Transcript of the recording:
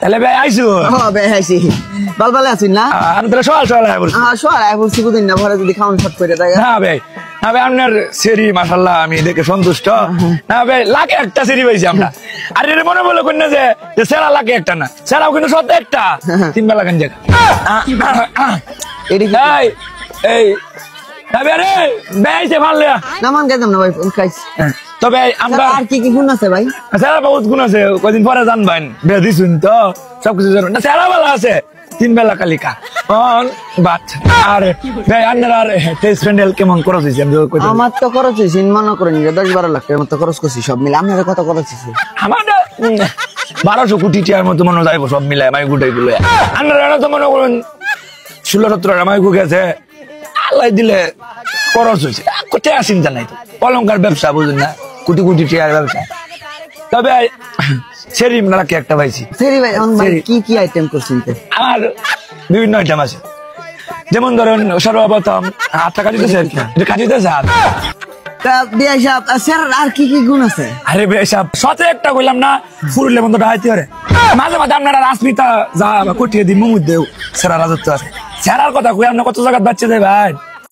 তাহলে ভাই আইসু ভাই আইসি বাল বালে আছিস না আমি তাহলে সকাল সকাল আয় বলছি সকাল আয় বলছি বুঝিন না ঘরে যদি খাওয়ান ফট করে দেয় না ভাই না ভাই আপনার সেরি মাশাআল্লাহ আমি দেখে সন্তুষ্ট না ভাই লাখে একটা সেরি পাইছি আমরা আর এর মনে বলে কোন না যে সেরা লাখে একটা না সেরাও কিন্তু সত্যি একটা 3 বেলা গান জায়গা এই এই তবে রে বেইছে ভালো না মান গেলাম না ভাই খাইছি তবে আমরা আর কি কি গুণ আছে ভাই সেরা বহুত গুণ আছে কদিন পরে জানবেন বেদি শুন তো সবকিছু জানো না সেরা বেলা আছে 3 বেলা কালিকা বাট আর ভাই আপনার আর টেস্ট প্যান্ডেল কেমন খরচ হয়েছে আমার তো খরচ হয়েছে মনে করেন 10-12 লাখ টাকার মতো খরচ করছি সব মিলে আপনার কত খরচ হয়েছে আমার 1200 কোটি টাকার মতো মনে যাইব সব মিলাই মাই গুটাই গুলো আপনারা তো মনে করেন 16-17 মাই গু গেছে আল্লাহ দিলে খরচ হয়েছে কোথায় চিন্তা নাই তো অলঙ্কার ব্যবসা বুঝুন না কোটি কোটি টাকার ব্যবসা তবে সেরি নাকি একটা পাইছি সেরি ভাই কি কি আইটেম করছেন আমার বিভিন্ন আইটেম আছে যেমন ধরেন সর্বপ্রথম হাতটা কাটিতেছে কাটিতেছে হাত আর কি কি গুণ আছে আরে বেশাব সাথে একটা কইলাম না ফুরলে বন্ধ হাইতে পারে মাঝে মাঝে আপনারা রাজনীতা যা কটিয়ে দিই মুখ দেও সেরা রাজত্ব আছে সেরার কথা কই আপনার কত জায়গা বাচ্চা যায় ভাই